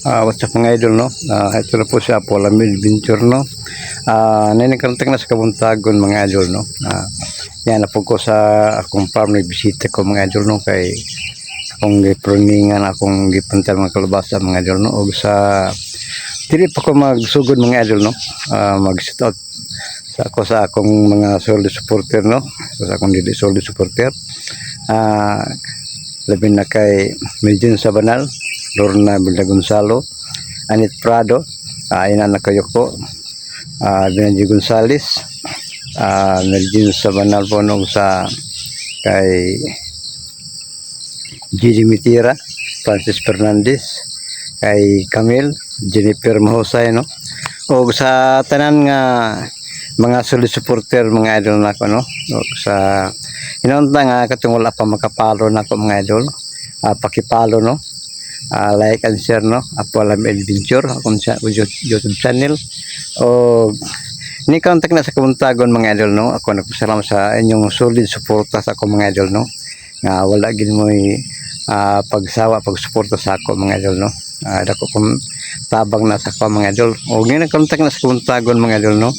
What's up mga idol, no? Ito na po si Apollo Adventure, no? Nanikarating na sa Kabuntagon mga idol, no? Yan na po ko sa akong farm na bisita ko mga idol, no? Kay akong giproningan, akong gipuntal mga kalabasa mga idol, no? O sa dili pa ko magsugod mga idol, no? Mag-sit out sa akong mga solid supporter, no? Sa akong dili solid supporter. Labi na kay Melvin Sabanal, Lorna Bilda Gonzalo, Anit Prado, Ina Nakayoko, Benji Gonzales, Melvin Sabanal po nung sa kay Gigi Mitira, Francis Fernandez, kay Camille, Jennifer Mahusay, no? O sa tanan nga mga solid supporter mga idol nako, no? O sa hinunta nga katong wala pa makapalo nako mga idol, pakipalo, no? Like and share, no? Apollo Adventure akong YouTube channel. O ni contact na sa Kabuntagon mga idol, no? Ako nagpasalamat sa inyong solid suporta sa ako mga idol, no? Nga wala gid mo pagsawa pagsuporta sa ako mga idol, no? Dako kong tabang na sa ako mga idol. O ngayon nag-contact na sa Kabuntagon mga idol, no?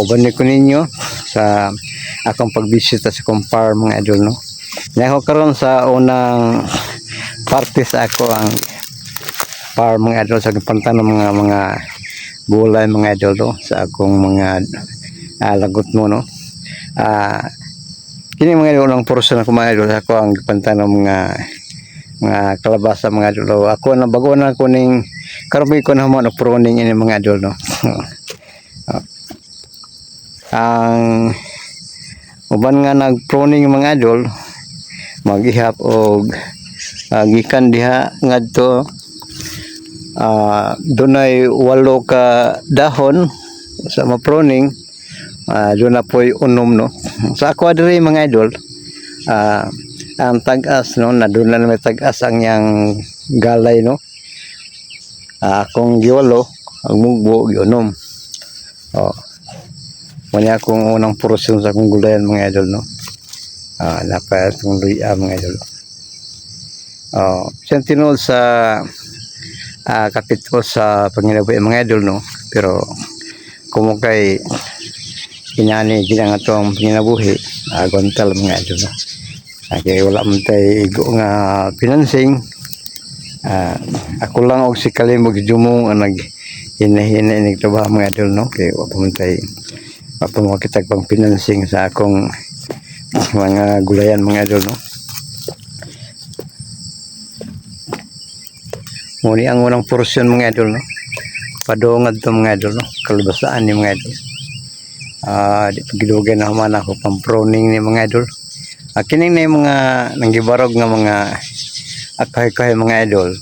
Uban ko ninyo sa akong pagbisita sa akong farm mga idol, no? Ngayon karon sa unang parte sa ako ang farm mga idol, sa pantang ng mga gulay mga idol, no? Sa akong mga lagot mo, no? Kini mga idol ang portion ako mga idol, ako ang pantang ng mga kalabasa mga idol. Ako na bago na ko ning karobi ko na mo na pruning ini mga idol, no? Ang uban nga nag-pruning mga idol, maghihap og gikan diha ngadto dunay 8 ka dahon sa ma-pruning, doon na po'y unom, no? Sa ako diri mga idol, ang tag-as, no, na doon na may tag-as ang yang galay, no? Akong giwalo ang mugbo giunom. Muna akong unang porosyon sa akong gulayan mga idol, no? Napa itong luya mga idol. Sentinel sa kapito sa Panginoon mga idol, no? Pero kumukay kinani ginang atong panginabuhi, gontal mga idol, no? Kaya wala man tayo igo nga financing. Ako lang og si Kalimog Jumong ang nag-hina-hina nagtrabaho mga idol, no? Kaya wala man tayo mapamakitag pang financing sa akong mga gulayan mga idol, no? Muni ang unang portion mga idol, no? Padungad to mga idol, no? Kalabasaan ni mga idol. Di pagilugay na man ako pang pruning ni mga idol. Kining na yung mga nanggibarog nga mga akay-kay mga idol.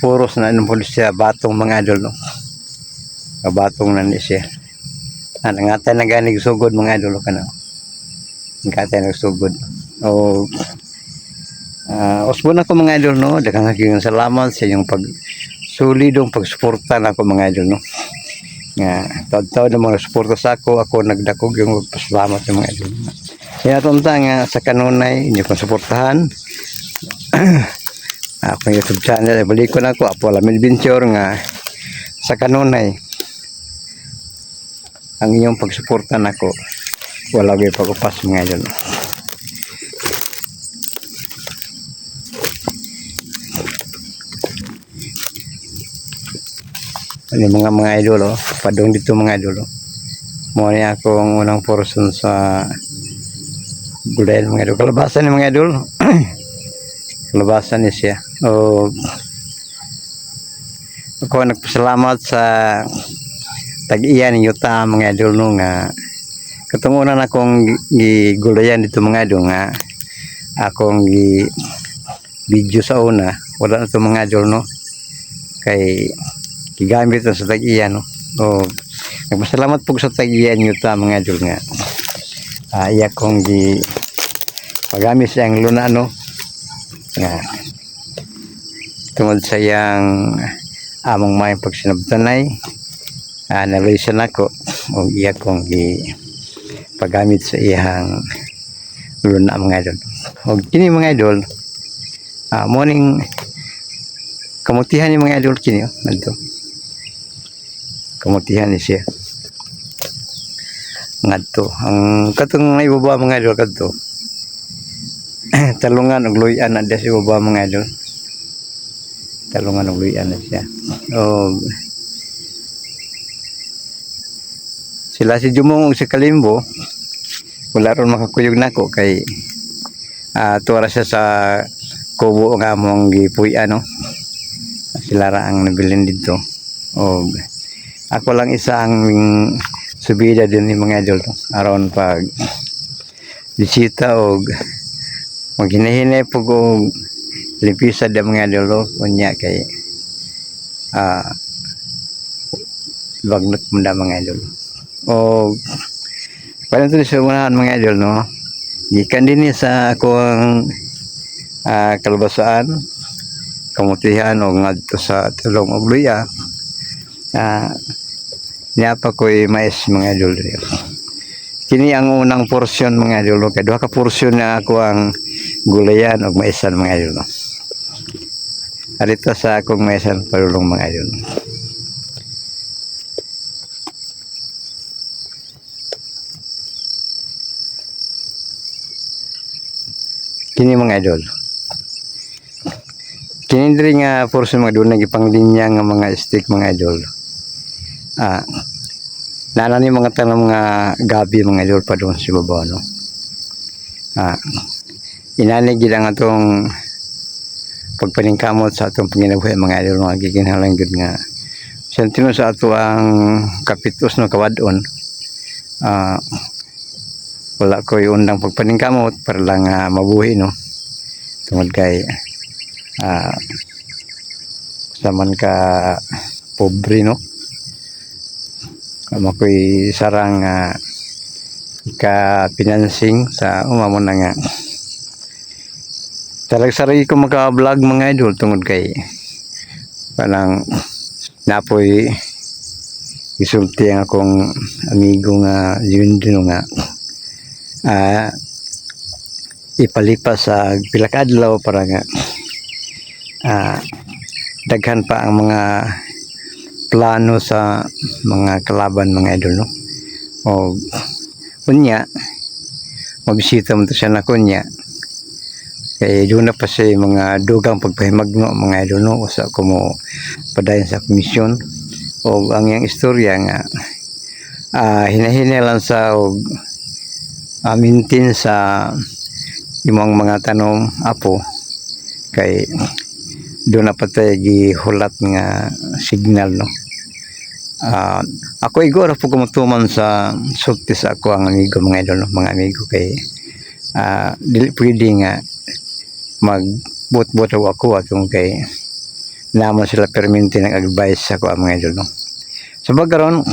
Puros na inom po siya batong mga idol, no? Batong na ni siya. Nangatay na ganig sugod mga idol ka na. Nangatay na sugod. Usbon ako mga idol, no? Daghang haking salamat sa inyong pagsulidong pagsuporta na ako mga idol, no? Nga taon-taon na mga suporta sa ako nagdakog yung pasalamat sa mga idol. Kaya tunta nga sa kanunay inyo kong suportahan. Akong YouTube channel, balik ko na ako Apollo Adventure nga sa kanunay ang inyong pagsuporta nako wala gyud pag-upas mga idol. Ano mga idol, padong dito mga idol. Mo ni ako ang unang portion sa gulayan mga idol. Kalabasan ni mga idol. Kalabasan ni siya. Ako nagpasalamat sa tag-iya ninyo ta mga idol, no, nga katungunan akong gigulayan dito mga idol nga akong video sa una wala na ito mga idol, no? Kay gigamit sa tag-iya, no? Nagpasalamat po sa tag-iya nyo ta mga idol nga iya kong pagamit sa yung luna, no? Nga tungod sa yang among may pagsinabtanay nalisan ako o iya kong pagamit sa iyang luna mga idol. O kini mga idol morning kamutihan ni mga idol kini oh. Ngadto. Kamutihan ni siya. Ngadto. Ang katong ibaba mga idol kadto. Talungan og luy-an na sa ibaba mga idol. Talungan og luy-an na siya. Og sila si Jumong ug si Kalimbo wala ron makakuyog nako kay tuwara siya sa kubo nga among gipuy-an no. Sila ra ang nabilin dito. Og ako lang isa ang subida din ni mga idol aron pag bisita og maghinahinay po og limpisa da mga idol kunya kay bagnot mo da mga idol. Og parang ito sa unahan mga idol no. Gikan din sa akong kalabasaan kamutihan o ngadto sa tulong og luya niya pa ko'y mais mga idol. Kini ang unang porsyon mga idol kay duha ka porsyon na ako ang gulayan og maisan mga idol. Arito sa akong maisan palulong mga idol. Kini mga idol. Kini diri nga portion mga doon nagipang-linya nga mga stick mga idol. Nana ni mga tanong nga gabi mga idol pa doon sa baba no. Inanig gid ang atong pagpaningkamot sa atong panginabuhi mga idol nga gikinahanglan gud nga sentino sa ato ang kapitos no kawadon. Wala ko'y undang pagpaningkamot para lang mabuhi no. Tungod kay saman ka pobre no. Makoy sarang ka financing sa umamon na nga. Talag sarili ko maka-vlog mga idol tungod kay parang napoy isulti ang akong amigo nga yun din nga ipalipas sa pila ka adlaw para nga daghan pa ang mga plano sa mga kalaban mga idol no. O kunya mabisita mo to siya na kunya kay doon na pa siya mga dugang pagpahimagno mga idol no. Usa ko mo padayon sa komisyon o ang iyang istorya nga hinahinay lang sa og mintin sa imong mga tanom apo kay doon na patay gihulat nga signal no. Ako igora po kumutuman sa sulti sa ako ang amigo mga idol no, mga amigo kay dili pwede nga magbot-bot ako atong kay naman sila perminti ng advice sa ako mga idol no. Sa bagaron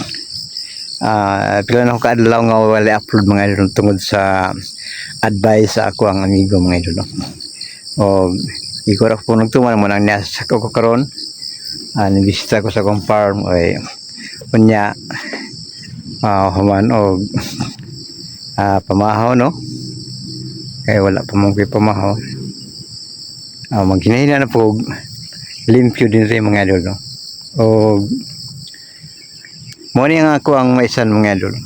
pila na ko kaadlaw nga wala upload mga idol tungod sa advice sa ako ang amigo mga idol no. O igor ako nagtuman mo nang nasa ko karon nibisita ko sa akong farm ay kunya human og pamahaw no kay wala pa mong pamahaw maghinahina na po limpyo din rin mga idol no. O mo ni nga ako ang maisan mga idol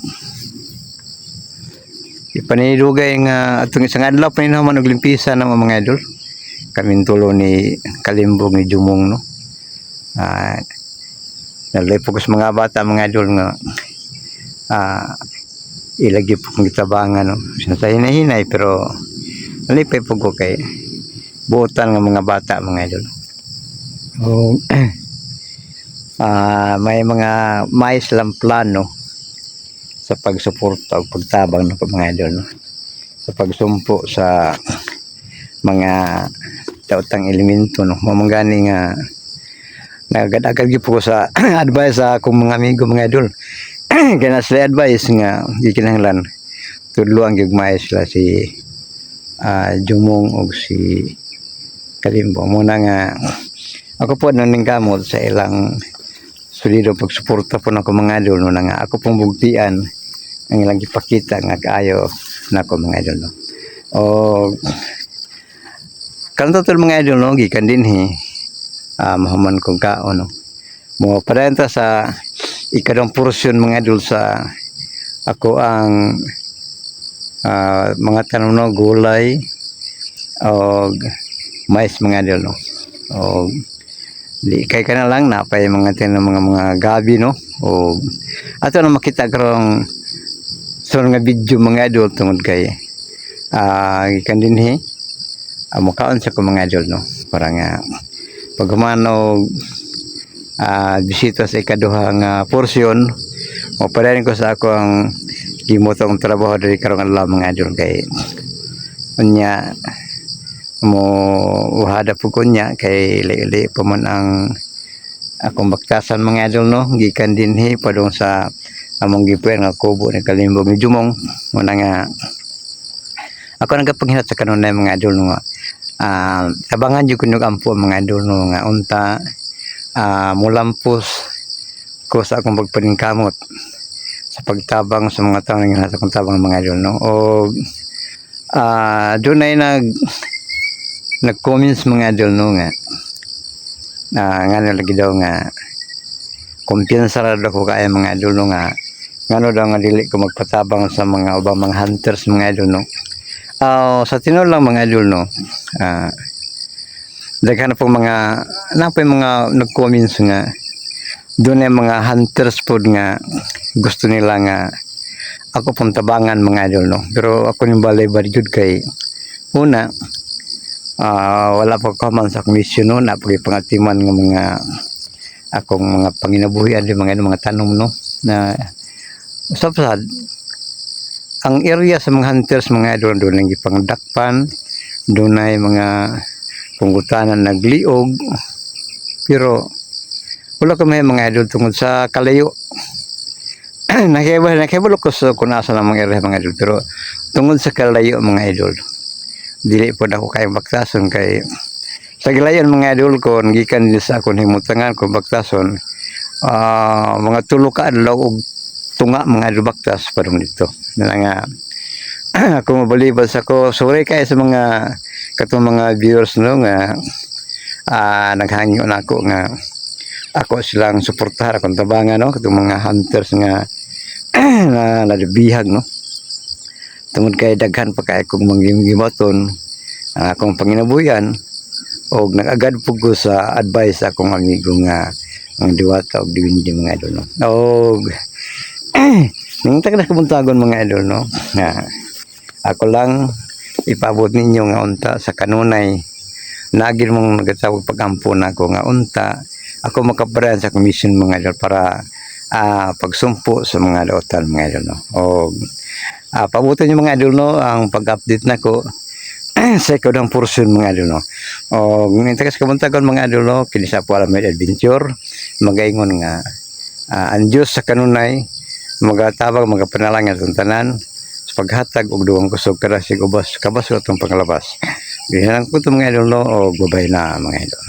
ipanidugay nga atong isang adlaw pa naman og limpisa ng mga idol kaming tulo ni Kalimbog ni Jumong no. Nalay po ko sa mga bata mga idol nga ilagi po kong gitabangan no. Sinasay hinay pero nalipay po ko kay buotan nga mga bata mga idol. O may mga mais lang plano sa pagsuporta o pagtabang ng mga idol no. Sa pagsumpo sa mga tautang elemento no. Mamanggani nga nagad-agad po sa advice sa akong mga amigo mga idol. Kaya sila advice nga gikinahanglan tudluan gyud may sila si Jumong og si Kalimbo muna nga ako po naning kamot sa ilang solido pagsuporta po nako mga idol no nga ako pong bugtian ang ilang gipakita nga kaayo nako mga idol no. O kanto tol mga idol no gikan dinhi mahuman kong kaon no. Mo parenta sa ikadong porsyon mga idol sa ako ang mga tanom no gulay o mais mga idol no. O di kay kana lang napay mga tanom mga gabi no. O ato na makita karong so nga video mga idol tungod kay ikan dinhi mukaon sa ko mga idol no. Para nga paghuman og bisita sa ikaduha nga porsyon o padayon ko sa ako ang gimotong trabaho diri karong adlaw mga idol kay unya mo uhada po ko niya kay ili pa man ang akong baktasan mga idol no gikan dinhi padung sa among gipuan nga kubo ni Kalimbog ni Jumong muna nga ako nagapanghinat sa kanunay mga idol no tabangan jud kuno ampo mga idol no nga unta mulampos ko sa akong pagpaningkamot sa pagtabang sa mga tao nga sa akong tabang mga idol no o doon ay nag-comments mga idol no nga nga lagi daw nga kumpiyansa ra daw ko kaya mga idol no nga ngano daw nga dili ko magpatabang sa mga ubang mga hunters mga idol no. Sa tinuod lang mga idol no daghan na po mga napay mga nag-comments nga doon ay mga hunters pod nga gusto nila nga ako pong tabangan mga idol no. Pero ako yung balay jud kay una wala pa ko man sa mission no na pangatiman ng mga akong mga panginabuhian di mga tanom no na usap-sad ang area sa mga hunters mga idol doon lang gipangdakpan doon ay mga punggutanan nagliog pero wala ka may mga idol tungod sa kalayo nakibalo ko sa kung nasa lang mga area mga idol pero tungod sa kalayo mga idol dili po ako kayong baktason kay sa gilayon mga idol ko gikan din sa akong himutangan ko baktason mga tulo ka adlaw og tunga mga idol baktas padung dito na nga ako mabalibad sa ko sorry kay sa mga katong mga viewers no nga naghangyo na ako nga ako silang suportahan akong tabangan no katong mga hunters nga na nalibihag no tungod kay daghan pa kay kung manggimoton akong panginabuyan og nagagad pug ko sa advice akong amigo nga ang diwata og diwindi mga idol no og ning tagad kabuntagon mga idol no ako lang ipabot ninyo nga unta sa kanunay nagin mong nagatawag pagampo na ako nga unta ako makaparehan sa commission mga idol para pagsumpo sa mga lautan mga idol no og pabutin niyo mga idol no ang pag-update nako sa ikadang portion mga idol no o mintagas kabuntagon mga idol no kini sa Pualamed Adventure magaingon nga ang Diyos sa kanunay magatabang magapanalangin sa tanan sa paghatag og duwang kusog kada sig ubas kabas atong pangalabas. Bilang ko to mga idol no o babay na mga idol.